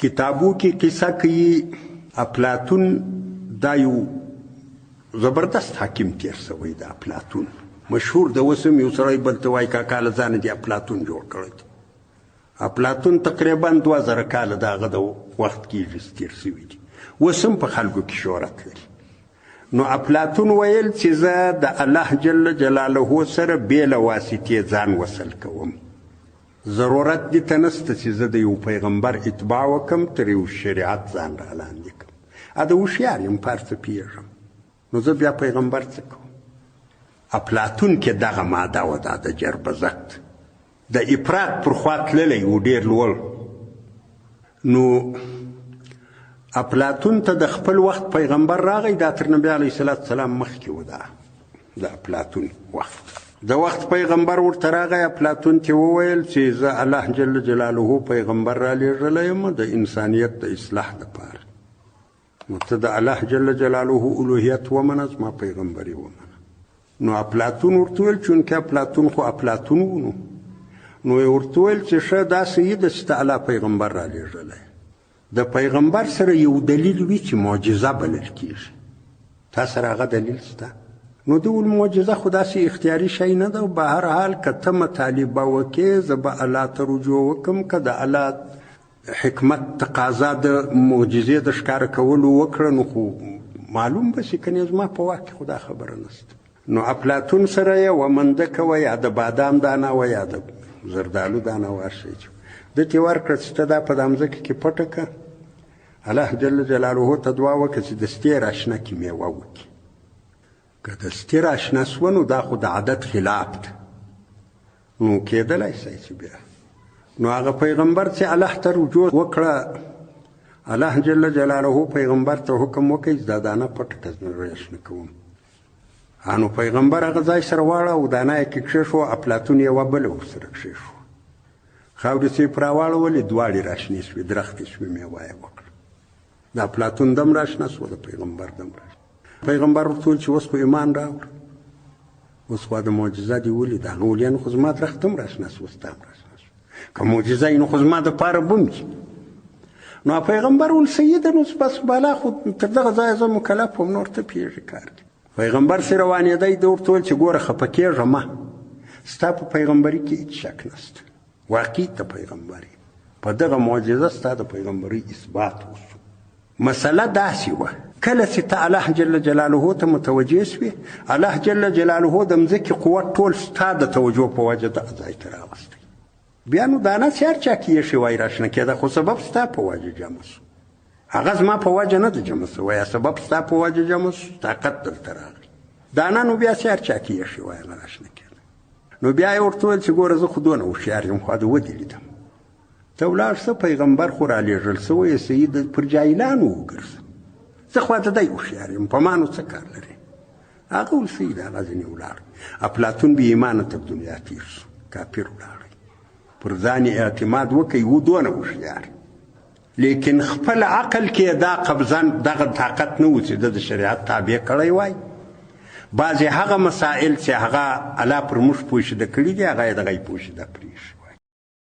کتابو کې قصه کوي افلاطون دا یو زبردست حاکم تیر شوی د افلاطون مشهور د وسم یو سړی بل ته وایي کاکا له ځانه دې افلاطون جوړ کړی افلاطون تقریبا 2000 کاله د هغه د وخت کې تیر شوي دي وسم په خلکو کې شهرت لري نو افلاطون ویل چې زه د الله جل جلاله سره بې له واسطې ځان وصل کوم ضرورت دې ته نشته چې زه د یو پیغمبر اتباع وکړم تر یو شریعت ځان را لاندې کړم د هوښیار یم په هر څه پوهېږم نو زه بیا پیغمبر څه کوم افلاطون کې دغه ماده وه دا د جربزت د افراط پر خوا تللی و ډېر لوړ نو افلاطون ته د خپل وخت پیغمبر راغی دا تر نبي علیه السلام مخکې و دا د افلاطون وخت د وخت پیغمبر ورته راغی افلاطون ته وویل چې زه الله جل جلاله پیغمبر را لېږلی یم د انسانیت د اصلاح دپاره نو ته د الله جل جلاله الوهیت ومنه زما پیغمبري ومنه نو افلاطون ورته ویل چونکې افلاطون خو افلاطون و نو یې ورته ویل چې ښه داسې یې ده چې ته الله پیغمبر را لېږلی د پیغمبر سره یو دلیل وي چې معجزه بلل کېږي تا سره هغه دلیل شته نو د ول معجزه خو داسې اختیاري شی نه ده به هر حال که ته مطالبه وکړې زه به الله ته رجوع وکړم که د الله حکمت تقاضا د معجزې د ښکاره کولو وکړه نو خو معلوم به شي کنې زما په واک کې خو دا خبره نشته نو افلاطون سره یې ومنده کوه یا د بادام دانه وه یا د زردالو دانه ورشئ ده ته یې ورکړه چې ته دا په دا مځکه کې پټه کړه الله جل جلاله ته دعا وکړه چې د ستې راشنه کې میوه وکړي که د ستې راشنه سوه نو دا خو د عادت خلاف ده نو کېدلی شی چې بیا نو هغه پیغمبر چې الله ته رجوع وکړه الله جل جلاله پیغمبر ته حکم وکړي چې دا دانه پټه کړه راشنه کوم نو پیغمبر هغه ځای سره واړه او دانه یې کې کښېښوه افلاطون یوه بله ورسره کښېښوه خاورې چې یې پر راواړولې دواړې راشنې شوې درختې شوې میوه یې وکړه د افلاطون دم راشنه سوه د پیغمبر دم راشنه پیغمبر ورته ویل چې اوس خو ایمان راوړه اوس خو د معجزه دې ولید هغه ولیانو خو زما درخت هم راشنه سوه ستا هم راشنه سوه که معجزه یې نو خو زما دپاره بم وي نو پیغمبر ویل سیده نو بس بالا خو تر دغه ځایه زه مکلف وم نور ته پوهېږې کار دی پیغمبر چې روانېدی ده ورته ویل چې ګوره خفه کېږه مه ستا په پیغمبري کې هېڅ شک نشته واقعي ته پیغمبري په دغه معجزه ستا د پیغمبري اثبات وشو مسله داسې وه کله چې ته الله جل جلاله ته متوجه سوې الله جل جلاله د مځکې قوت ټول ستا د توجه په وجه دغه ځای ته راوستی بیا نو دانه چې هر چا کې ایښې وای راشنه کېده خو سبب ستا په وجه جمع سو هغه زما په وجه نه ده جمع سوی یا سبب ستا په وجه جمع سو طاقت دلته راغی دانه نو بیا چې هر چا کې ایښې وای هغه راشنه کېده نو بیا یې ورته ویل چې ګوره زه خو دونه هوښیار یم خو د ودې لیدم ته ولاړ شه پیغمبر خو رالېږل سوی یې سید پر جاهلانو وګرځه زه خو د دی هوښیار یم په ما نو څه کار لري هغه ویل سید هغه ځینې ولاړ افلاطون بې ایمانه تر دنیا تېر شو کافر ولاړی پر ځان اعتماد وکړئ و دونه هوښیار لیکن خپل عقل کې دا قبضان دغه طاقت نه و چې د شریعت تابع کړی وای بعضې هغه مسائل چې هغه الله پر موږ پوښیده کړي دي هغه یې دغه یې پوښیده پرېښي